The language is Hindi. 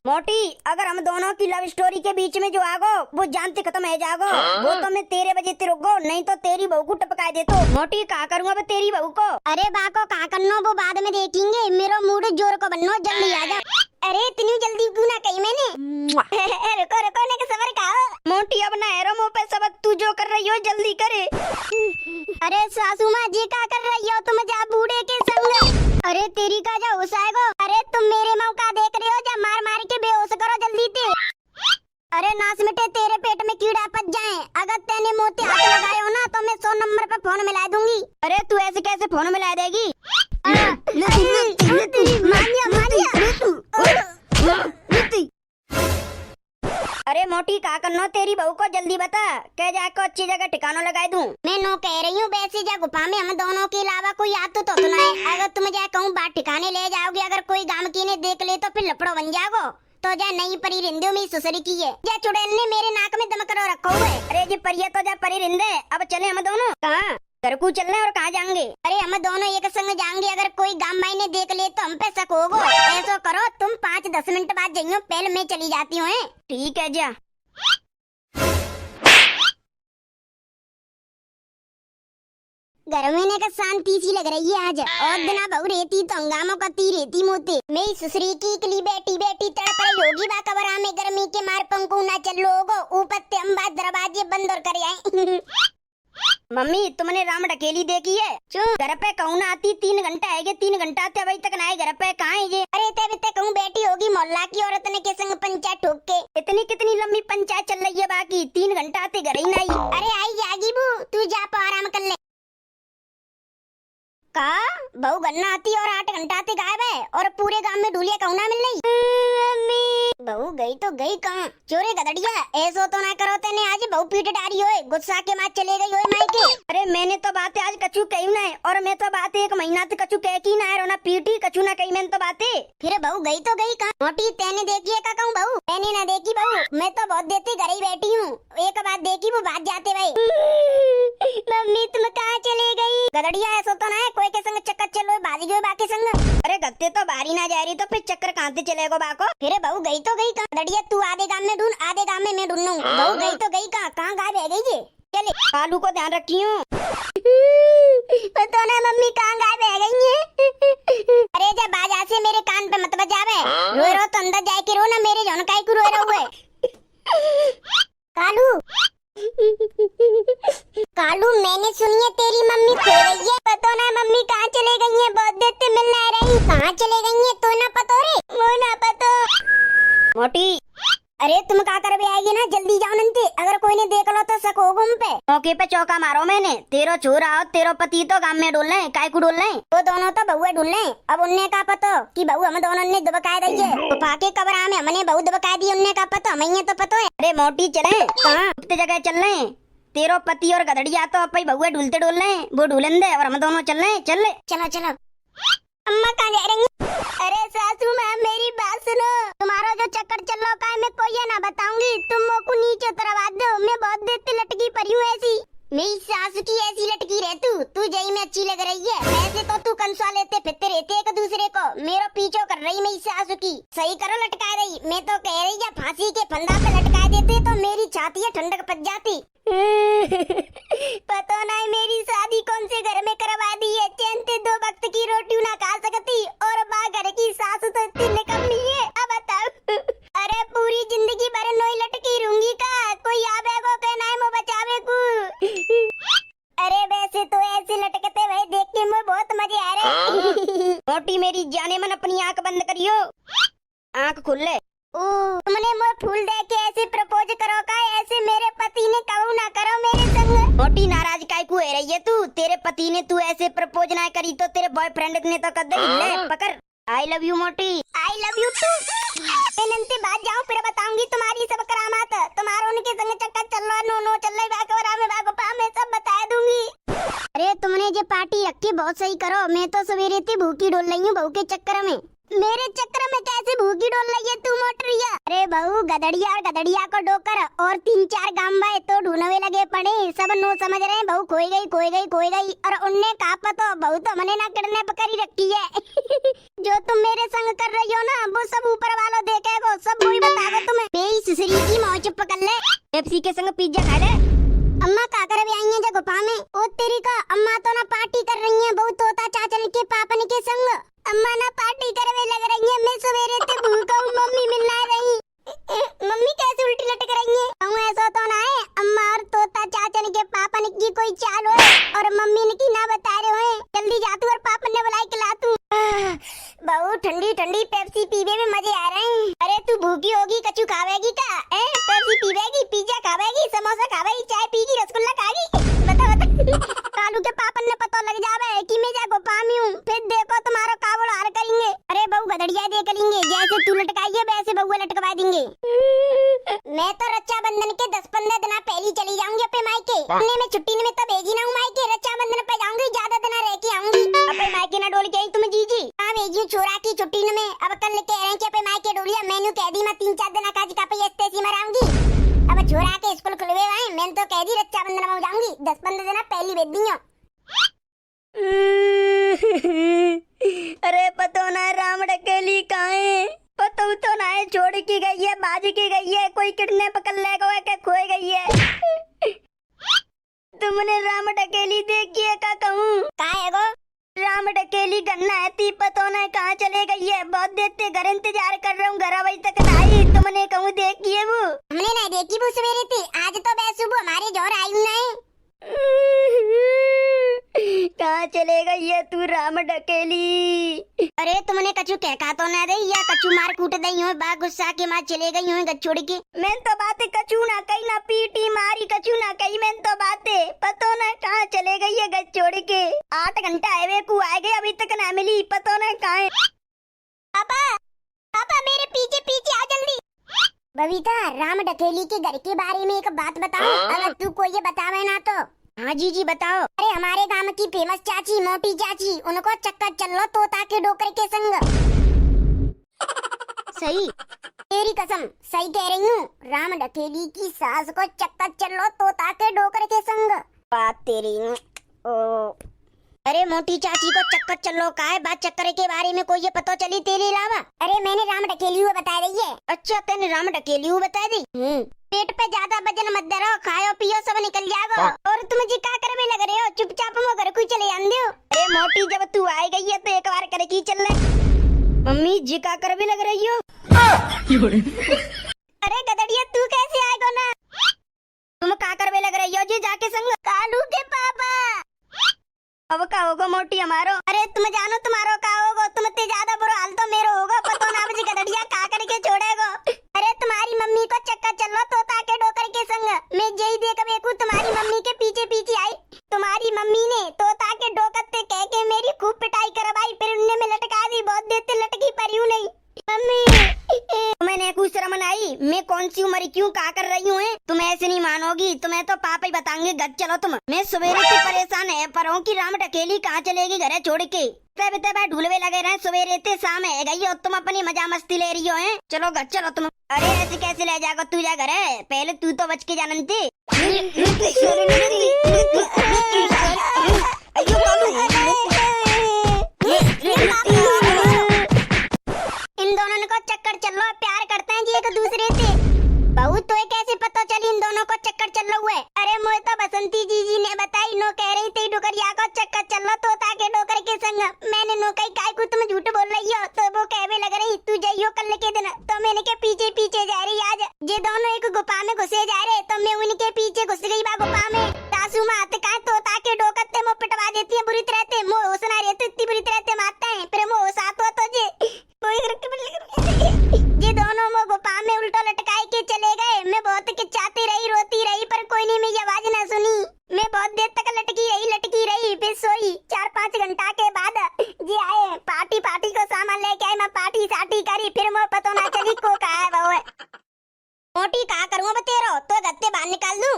मोटी, अगर हम दोनों की लव स्टोरी के बीच में जो आगो वो जानते खत्म है जागो। वो तो मैं तेरे वजह से रुक गो, नहीं तो तेरी बहू को टपका दे। तो मोटी का करूँगा मैं तेरी बहू को? अरे बाको का करनो वो बाद में देखेंगे, मेरा मूड जोर को बननो, जल्दी आ जा। अरे इतनी जल्दी क्यों ना कही मैंने। रुको रुको ने सबर खाओ। मोटी अब ना एरो मुँह पे सबक, तू जो कर रही हो जल्दी करे। अरे सासू माँ जी क्या कर रही हो तुम, जा बूढ़े के संग। अरे तेरी का जा होश आएगो। अरे तुम मेरे मौका देख रहे हो, जा मार मार के बेहोश करो जल्दी ते। अरे नास मिटे तेरे पेट में कीड़ा पच जाए। अगर तेने मोती हाथ लगाए हो ना तो मैं 100 नंबर पे फोन मिला दूंगी। अरे तू ऐसे कैसे फोन मिला देगी? अरे मोटी का करनो तेरी बहू को, जल्दी बता, कह जाकर अच्छी जगह ठिकाना लगा दूं। मैं नो कह रही हूँ, वैसे जा गुफा में हम दोनों के अलावा कोई आता तो ना है। अगर तुम जा कहूँ बात ठिकाने ले जाओगे, अगर कोई गांव की ने देख ले तो फिर लपड़ो बन जाओगो। तो जा नई परी रिंदे में सुसरी की है, जा चुड़ैल ने मेरे नाक में दम करो रखो हुए। अरे जी परिया तो जा परी रिंदे, अब चले हम दोनों। कहाँ घर को चलना और कहाँ जाएंगे? अरे हम दोनों एक संग जाएंगे, अगर कोई गांव भाई ने देख ले तो हम पे शक होगो। ऐसा करो तुम 5-10 मिनट बाद जाइयो, पहले मैं चली जाती हूँ। ठीक है जा। घर में ने का शांति सी लग रही है आज, और दिना बहु रहती तो हंगामों का ती रहती मोते। मैं सुसरी की कली बैठी बैठी तड़प रही होगी, बा कबरा में गर्मी के मार पंखो ना चल होगो। ऊपर ते हम बात दरवाजे बंद और करे आए। मम्मी तुमने राम ढकेली देखी है? घर पे कहूँ ना आती, 3 घंटा है, 3 घंटा आते अभी तक ना आए घर पे, कहाँ है ये? अरे तब कहूँ बैठी होगी मोहल्ला की औरत ने के संग पंचायत ठोक के। इतनी कितनी लंबी पंचायत चल रही है, बाकी 3 घंटा आते घर ही नहीं। अरे आई जागी बू, तू जा पा आराम कर ले। का बहू गन्ना आती और 8 घंटा आते गायब है, और पूरे गांव में ढूलिया कहूँ ना मिल रही। बहू गई तो गई कहाँ? चोरे गदड़िया, ऐसो तो ना करो तेने, आज बहू पीट डारी होए, गुस्सा के मार चले गई होए मायके। अरे मैंने तो बातें आज कछु कही ना है, और मैं तो बातें 1 महीना से कछु कह की ना है, रोना पीटी कछु ना कही मैंने तो बातें। फिर बहू गई तो गई कहाँ? मोटी तेने देखी है का कहूँ बहू? मैंने ना देखी बहू, मैं तो बहुत देती घर ही बैठी हूँ। एक बात देखी वो बात जाते भाई। मम्मी तुम कहाँ चले गई? गदड़िया ऐसा तो ना है, कोई के संग चक्कर चलो बाजी गए बाकी संग। अरे गत्ते तो बारी ना जा रही तो फिर चक्कर कहाँ से चलेगा बाको? फिर बहू गई तो गई कहाँ? गदड़िया तू आधे गांव में ढूंढ, आधे गांव में मैं ढूंढूं। बहू गई तो गई कहाँ? कहाँ गायब है गई ये? चले कालू को ध्यान रखी हूँ। पता ना मम्मी कहाँ गायब है गई है। अरे जा बाजा से मेरे कान पे मत बजावे, रोए रो तो अंदर जाके रो ना, मेरे जौन काई को रोए रहुए। कालू कालू मैंने सुनी है तेरी मम्मी खो गई है, पता ना मम्मी कहाँ चले गई है, बहुत देर से मिलने आ रही, कहाँ चले गई है तो ना पता रे, वो ना पता। मोटी अरे तुम क्या कर आएगी ना, जल्दी जाओ नंते, अगर कोई ने देख लो तो शक होगा हम पे। मौके पे चौका मारो मैंने, तेरो छोरा और तेरो पति तो गांव में डोल रहे, काय को डोल रहे? वो दोनों तो बहुए ढूंढ ले। अब उन्हें का पता कि बहू हम दोनों ने दबकाए दी है, तो पाके कबरा में हमने बहू दबकाए दी, उन्हें का पता, हमें तो पता है। अरे मोटी चले कहाँ जगह चल रहे? तेरो पति और गधड़िया तो अब बहुए ढूलते डोल रहे, वो ढूलन दे और हम दोनों चल रहे, चल ले। चलो चलो। अम्मा कहाँ जा रही? अरे सासू माँ मेरी बात सुनो, तुम्हारा जो चक्कर चल रहा है मैं कोई ना बताऊंगी, तुम को नीचे उतरवा दो, मैं बहुत देर से लटकी पड़ी हूँ ऐसी। मेरी सासू की ऐसी लटकी रह तू जई में अच्छी लग रही है, वैसे तो तू कंसुआ लेते फिरते रहते एक दूसरे को, मेरा पीछो कर रही मेरी सासू की, सही करो लटका रही। मैं तो कह रही या फांसी के फंदा पे लटका देते तो मेरी छाती है ठंडक पच जाती। पता नहीं मेरी शादी कौन से घर में करवा दी है, चैन से 2 वक्त की रोटी ना खा सकती, और माँ घर की सासू तो इतनी निकम्मी है। अब बताओ अरे पूरी जिंदगी भर नोई लटकी रहूंगी का, कोई आवेगो कहना है मो बचावे को। अरे वैसे तो ऐसे लटकते हुए देख के मुझे बहुत मजे आ रहे। मोटी मेरी जाने मन अपनी आंख बंद करियो, आंख खुल ले। तुमने मुझे फूल दे के ऐसे प्रपोज करो का, ऐसे मेरे पति ने कहूँ ना करो मेरे संग। मोटी नाराज काय को है रही है तू? तेरे पति ने तू ऐसे प्रपोज ना करी तो तेरे बॉयफ्रेंड ने तो कर दे। ले पकड़, आई लव यू मोटी। I love you too. नंते बात जाऊँ फिर बताऊंगी तुम्हारी सब करामात, तुम्हारा उनके संग चक्कर चल रहा, नो चल रही, बागोरा में बागोपा मैं सब बता दूंगी। अरे तुमने जो पार्टी रखी बहुत सही करो, मैं तो सवेरे थी भूखी डोल रही हूँ बहू के चक्कर में। मेरे चक्कर में कैसे भूखी डोल रही है तू मोटरिया। अरे बहू गदड़िया और गदड़िया को डोकर और 3-4 गांबाए तो ढूंढवे लगे पड़े। सब नो समझ रहे हैं बहू खोई गई और उनने कहा पतो बहू तो मैंने ना किडनैप करी रखी है। जो तुम मेरे संग कर रही हो ना वो सब ऊपर वालों देखेगो, सब वही बताओ तुम्हें। बेई सुसरी की मौज चुप कर ले। पेप्सी के संग पिज्जा खा ले। अम्मा का कर भी आई है जब गुफा में। ओ तेरी का अम्मा तो ना पार्टी कर रही है बहु तोता चाचन के पापन के संग। अम्मा ना पार्टी करवे लग रही है। मैं सवेरे से भूखा हूँ, मम्मी मिलना रही। मम्मी कैसे उल्टी लटक रही है? कहूँ ऐसा तो ना है अम्मा और तोता चाचन के पापन की कोई चाल हो और मम्मी ने की ना बता रहे हो। जल्दी जा तू और पापन ने बुलाई खिला तू। बहुत ठंडी ठंडी पेप्सी पीवे में मजे आ रहे हैं। अरे तू भूखी होगी कचू खावेगी का? पेप्सी पीवेगी, पिज्जा खावेगी, समोसा खावेगी, चाय पीगी, रसगुल्ला खाएगी? बता कालू के पापन ने पता लग जावे कि मैं जाको पामी हूँ, फिर देखो तुम्हारा काबुल हार करेंगे। अरे बहू गदड़िया देख लेंगे, जैसे तू लटकाई है वैसे बहू लटकवा देंगे। मैं तो रक्षाबंधन के 10-15 दिन पहले चली जाऊंगी अपने मायके। में छुट्टी में तो भेजी ना हूँ मायके, रक्षाबंधन पे जाऊंगी, ज्यादा दिन रह के आऊंगी। अपने मायके ना डोल के आई तुम जीजी? हाँ भेजी छोरा की छुट्टी में। अब कल कह रहे हैं कि अपने मायके डोलिया, मैंने कह दी मैं 3-4 दिन काज का पे स्टेसी में रहूंगी। अब छोरा के स्कूल खुलवे हैं, मैं तो कह दी रक्षाबंधन में जाऊंगी, 10-15 दिन पहले भेज दी हूँ। अरे पतो ना राम डकेली कहाँ है? पतो तो ना है, छोड़ की गई है, बाज की गई है, कोई किडनैप कर लेगा क्या खोए गई है? तुमने राम डकेली देखी है का कहूँ? कहाँ है गो? राम डकेली गन्ना है ती, पतो ना कहाँ चले गई है। बहुत देर से घर इंतजार कर रहा हूँ, घर अभी तक नहीं। तुमने कहूँ देखी है वो? हमने नहीं देखी वो सवेरे थी, आज तो सुबह हमारे जोर आई नहीं। कहाँ चले गई है तू राम डकेली? अरे तुमने कछु कहका तो ना दे या कछु मार कूट दई हो, बा गुस्सा के मार चले गई हो गच छोड़ के। मैं तो बातें कछु ना कही, ना पीटी मारी कछु ना कही। मैं तो बातें पतो ना कहाँ चले गई है गच छोड़ के। 8 घंटा हाईवे को आ गए, अभी तक ना मिली, पतो ना कहाँ है। पापा पापा मेरे पीछे पीछे आ जल्दी। बबीता राम डकेली के घर के बारे में एक बात बताओ, अगर तू कोई ये बतावे ना तो। हाँ जी बताओ। अरे हमारे गांव की फेमस चाची मोटी चाची, उनको चक्कर चल लो तोता के डोकर के संग। सही? तेरी कसम सही कह रही हूँ। राम डकेली की सास को चक्कर चल लो तोता के डोकर के संग। बात तेरी ओ। अरे मोटी चाची को चक्कर चलो का है? बात चक्कर के बारे में कोई ये पता चली तेरे अलावा? अरे मैंने राम डकेली हुआ बता रही है। अच्छा तेने राम डकेली हुआ बता दी? पेट पे ज्यादा वजन मत धरो, खाओ पियो सब निकल जाएगा। और तुम जी क्या करवे लग रहे हो? चुपचाप मो घर को चले आंदे हो। अरे मोटी जब तू आई गई है तो एक बार करे की चल ले। मम्मी जी क्या करवे लग रही हो? अरे गदड़िया तू कैसे आएगा ना? तुम क्या करवे लग रही हो जी जाके संग? कालू के पापा। अब का होगा मोटी हमारो? अरे तुम जानो तुम्हारो का होगा, तुम ते ज्यादा बुरा हाल तो मेरो होगा। पतो ना जी गदड़िया का करके छोड़ेगो। अरे तुम्हारी मम्मी को चक्कर चलो तोता के डोकर के संग। मैं यही देख बेकू तुम्हारी मम्मी के पीछे पीछे आई। तुम्हारी मम्मी ने तोता के डोकर ते कह के मेरी खूब पिटाई करवाई, फिर उनने में लटका दी। बहुत देर से लटकी पड़ी हूँ नहीं मम्मी। मैंने कुछ शर्म नहीं, मैं कौन सी उम्र क्यों का कर रही हूँ? तुम ऐसे नहीं मानोगी, तुम्हें तो पापा ही बताएंगे। घर चलो तुम। मैं सवेरे से परेशान है पर हूँ कि राम डकेली कहाँ चलेगी घर छोड़ के। तब ढूलवे लगे रहे, सवेरे से शाम है गई और तुम अपनी मजा मस्ती ले रही हो हैं। चलो घर चलो तुम। अरे ऐसे कैसे ले जाओ? तू जा घर है, पहले तू तो बच के जाना थी। इन दोनों को चक्कर चलो, प्यार करते हैं जी एक दूसरे से। बहुत तो कैसे पता चली इन दोनों को चक्कर चल रहा है? अरे मोए तो बसंती जी ने बताई, नो कह रही थी डुकरिया को चक्कर चल लो तोता के डोकर के संग। मैंने नो कही काय को तुम झूठ बोल रही हो, तो वो कहवे लग रही तू जाइयो कल के दिन। तो मैंने के पीछे पीछे जा रही। आज ये दोनों एक गुफा में घुसे जा रहे, तो मैं उनके पीछे घुस गई बा गुफा में। सासू माँ का तोता के डोकर ते मो पिटवा देती है बुरी तरह से। मो होश ना रहते, इतनी बुरी तरह से मारते हैं, फिर मो होश आतो तो ये दोनों मो गुफा में उल्टा लटकाए के चले गए। मैं बहुत किचाती रही, रोती रही, पर कोई ने मेरी आवाज ना सुनी। मैं बहुत देर तक लटकी रही, फिर सोई। 4-5 घंटा के बाद ये आए, पार्टी को सामान लेके आए। मैं पार्टी साटी करी, फिर मैं पता ना चली को कहा है वो। मोटी कहा करूँ अब तेरो तो गत्ते बाहर निकाल दूं।